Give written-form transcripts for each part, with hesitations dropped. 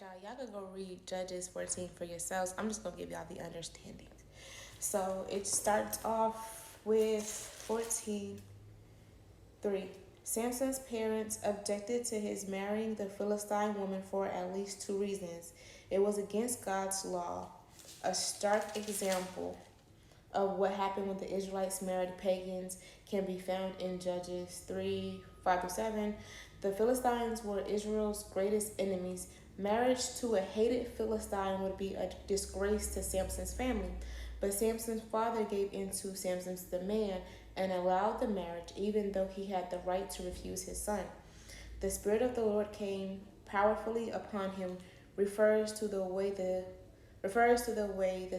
Y'all can go read Judges 14 for yourselves. I'm just going to give y'all the understanding. So it starts off with 14:3. Samson's parents objected to his marrying the Philistine woman for at least two reasons. It was against God's law, a stark example of what happened when the Israelites married pagans can be found in Judges 3:5-7. The Philistines were Israel's greatest enemies. Marriage to a hated Philistine would be a disgrace to Samson's family. But Samson's father gave in to Samson's demand and allowed the marriage, even though he had the right to refuse his son. The Spirit of the Lord came powerfully upon him refers to the way the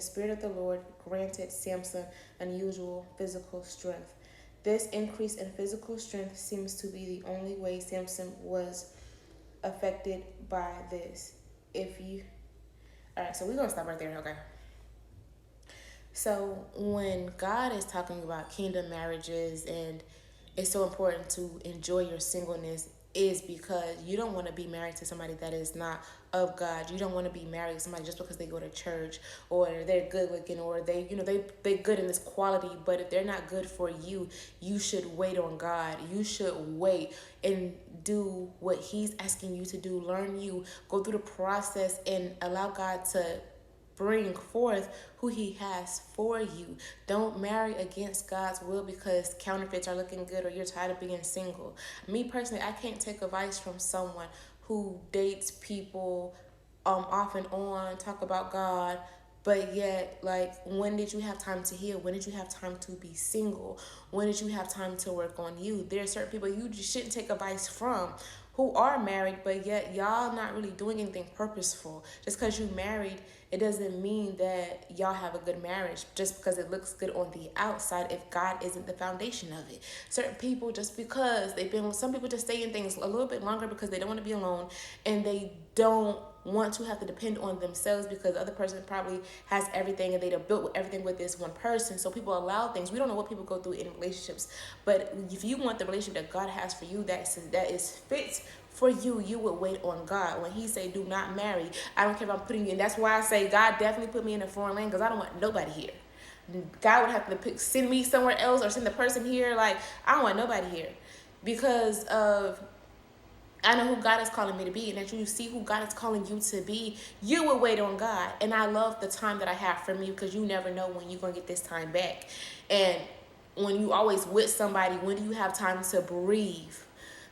Spirit of the Lord granted Samson unusual physical strength. This increase in physical strength seems to be the only way Samson was affected by this. Alright, so we're gonna stop right there, okay? So when God is talking about kingdom marriages and it's so important to enjoy your singleness is because you don't want to be married to somebody that is not of God. You don't want to be married to somebody just because they go to church or they're good looking or they good in this quality, but if they're not good for you, you should wait on God. You should wait and do what he's asking you to do. Learn you, go through the process and allow God to bring forth who he has for you. Don't marry against God's will because counterfeits are looking good or you're tired of being single. Me personally, I can't take advice from someone who dates people off and on, talk about God, but yet, like, when did you have time to heal? When did you have time to be single? When did you have time to work on you? There are certain people you just shouldn't take advice from who are married, but yet y'all not really doing anything purposeful. Just because you married, it doesn't mean that y'all have a good marriage just because it looks good on the outside if God isn't the foundation of it. Certain people, just because some people just stay in things a little bit longer because they don't want to be alone and they don't want to have to depend on themselves because the other person probably has everything and they have built everything with this one person. So people allow things. We don't know what people go through in relationships, but if you want the relationship that God has for you that is fit for you, you would wait on God. When he say do not marry, I don't care if I'm putting you in. That's why I say God definitely put me in a foreign land because I don't want nobody here. God would have to send me somewhere else or send the person here. Like, I don't want nobody here because of I know who God is calling me to be, and that you see who God is calling you to be, you will wait on God. And I love the time that I have from you because you never know when you're going to get this time back. And when you always with somebody, when do you have time to breathe?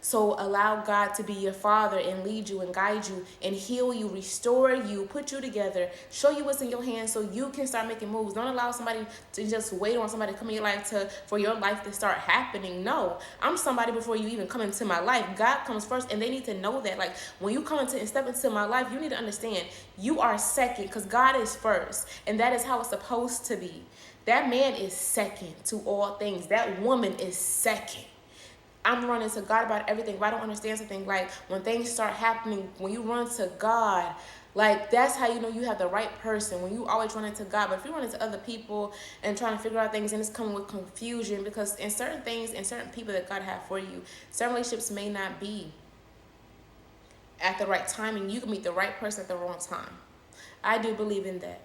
So allow God to be your father and lead you and guide you and heal you, restore you, put you together, show you what's in your hands so you can start making moves. Don't allow somebody to just wait on somebody to come in your life for your life to start happening. No, I'm somebody before you even come into my life. God comes first and they need to know that. Like when you come into and step into my life, you need to understand you are second because God is first. And that is how it's supposed to be. That man is second to all things. That woman is second. I'm running to God about everything. If I don't understand something, like when things start happening, when you run to God, like that's how you know you have the right person. When you always run into God, but if you run into other people and trying to figure out things, and it's coming with confusion because in certain things and certain people that God have for you, certain relationships may not be at the right time, and you can meet the right person at the wrong time. I do believe in that.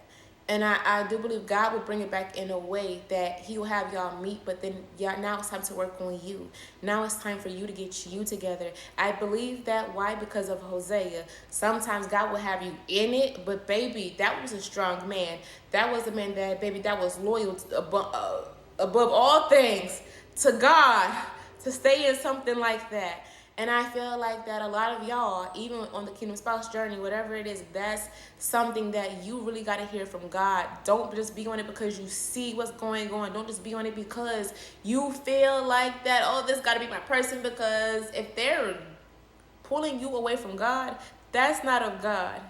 And I do believe God will bring it back in a way that he will have y'all meet, but then now it's time to work on you. Now it's time for you to get you together. I believe that. Why? Because of Hosea. Sometimes God will have you in it, but baby, that was a strong man. That was a man that was loyal above all things to God to stay in something like that. And I feel like that a lot of y'all, even on the Kingdom Spouse journey, whatever it is, that's something that you really got to hear from God. Don't just be on it because you see what's going on. Don't just be on it because you feel like that, oh, this got to be my person. Because if they're pulling you away from God, that's not of God.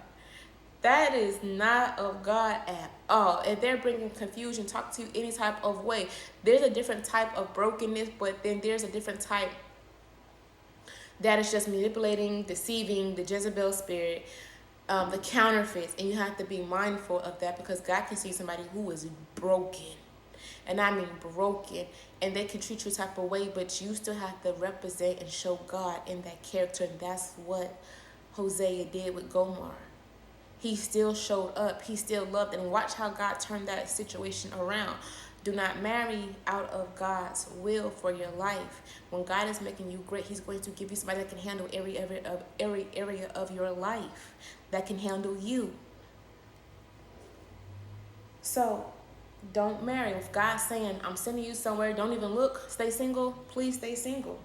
That is not of God at all. If they're bringing confusion, talk to you any type of way. There's a different type of brokenness, but then there's a different type that is just manipulating, deceiving, the Jezebel spirit, the counterfeits. And you have to be mindful of that because God can see somebody who is broken. And I mean broken. And they can treat you a type of way, but you still have to represent and show God in that character. And that's what Hosea did with Gomer. he still showed up. He still loved. And watch how God turned that situation around. Do not marry out of God's will for your life. When God is making you great, he's going to give you somebody that can handle every area of your life, that can handle you. So don't marry. If God's saying, I'm sending you somewhere, don't even look, stay single, please stay single.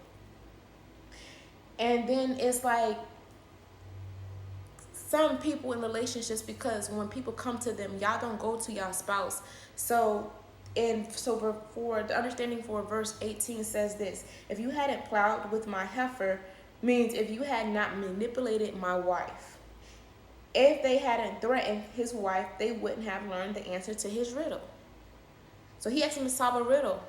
And then it's like some people in relationships, because when people come to them, y'all don't go to y'all spouse. So for the understanding for verse 18 says this: if you hadn't plowed with my heifer, means if you had not manipulated my wife. If they hadn't threatened his wife, they wouldn't have learned the answer to his riddle. So he asked him to solve a riddle.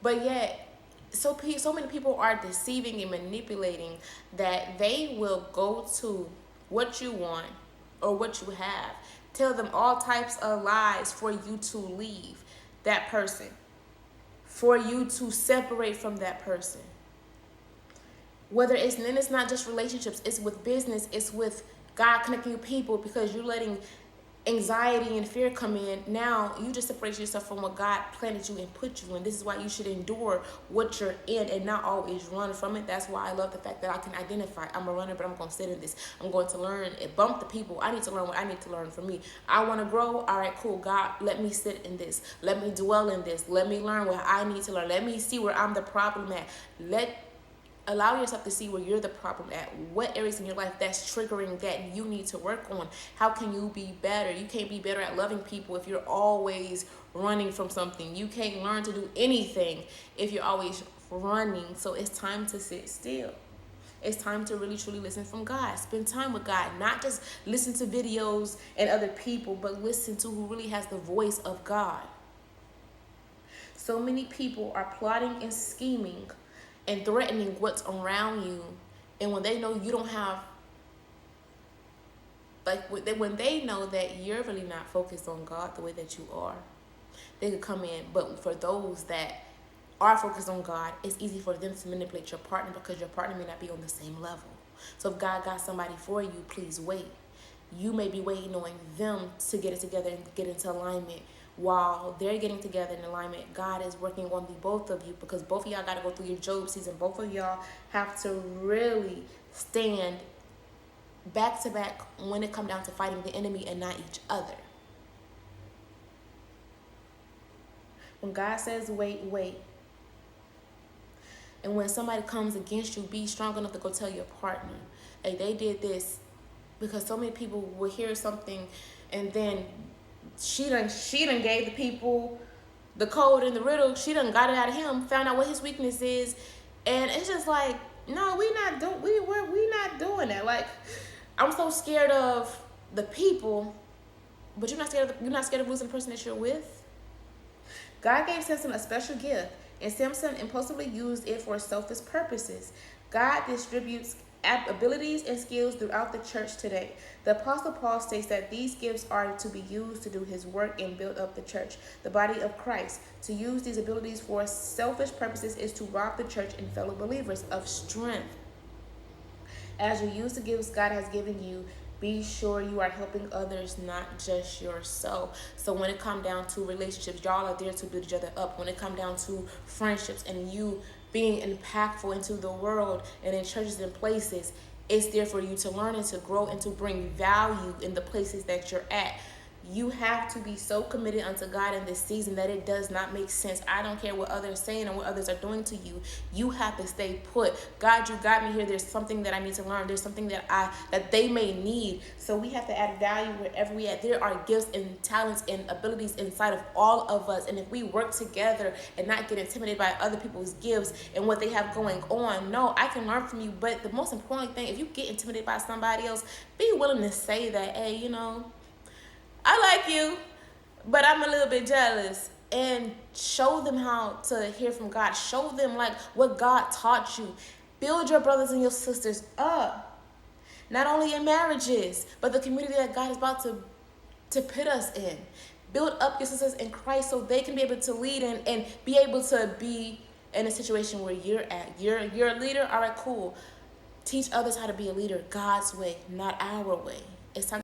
But yet, so many people are deceiving and manipulating that they will go to what you want or what you have, tell them all types of lies for you to leave that person, for you to separate from that person. Whether it's not just relationships, it's with business, it's with God connecting you people, because you're letting anxiety and fear come in. Now you just separate yourself from what God planted you and put you in. This is why you should endure what you're in and not always run from it. That's why I love the fact that I can identify. I'm a runner, but I'm going to sit in this. I'm going to learn and bump the people. I need to learn what I need to learn for me. I want to grow. All right, cool. God, let me sit in this. Let me dwell in this. Let me learn what I need to learn. Let me see where I'm the problem at. Allow yourself to see where you're the problem at. What areas in your life that's triggering that you need to work on. How can you be better? You can't be better at loving people if you're always running from something. You can't learn to do anything if you're always running. So it's time to sit still. It's time to really truly listen from God. Spend time with God. Not just listen to videos and other people, but listen to who really has the voice of God. So many people are plotting and scheming and threatening what's around you, and when they know you don't have, when they know that you're really not focused on God the way that you are, they could come in. But for those that are focused on God, it's easy for them to manipulate your partner, because your partner may not be on the same level. So if God got somebody for you, please wait. You may be waiting on them to get it together and get into alignment. While they're getting together in alignment, God is working on the both of you, because both of y'all got to go through your Job season. Both of y'all have to really stand back to back when it comes down to fighting the enemy and not each other. When God says wait, wait. And when somebody comes against you, be strong enough to go tell your partner, hey, they did this. Because so many people will hear something, and then she done gave the people the code and the riddle. She done got it out of him, found out what his weakness is, and it's just like, no, we're not doing that. Like, I'm so scared of the people, but you're not scared of losing the person that you're with. God gave Samson a special gift, and Samson impulsively used it for selfish purposes. God distributes abilities and skills throughout the church today. The Apostle Paul states that these gifts are to be used to do his work and build up the church, the body of Christ. To use these abilities for selfish purposes is to rob the church and fellow believers of strength. As you use the gifts God has given you, be sure you are helping others, not just yourself. So when it comes down to relationships, y'all are there to build each other up. When it comes down to friendships and you being impactful into the world and in churches and places, it's there for you to learn and to grow and to bring value in the places that you're at. You have to be so committed unto God in this season that it does not make sense. I don't care what others are saying and what others are doing to you. You have to stay put. God, you got me here. There's something that I need to learn. There's something that they may need. So we have to add value wherever we at. There are gifts and talents and abilities inside of all of us. And if we work together and not get intimidated by other people's gifts and what they have going on, no, I can learn from you. But the most important thing, if you get intimidated by somebody else, be willing to say that, hey, I like you, but I'm a little bit jealous. And show them how to hear from God. Show them like what God taught you. Build your brothers and your sisters up. Not only in marriages, but the community that God is about to put us in. Build up your sisters in Christ so they can be able to lead and be able to be in a situation where you're at. You're a leader. All right, cool. Teach others how to be a leader God's way, not our way. It's time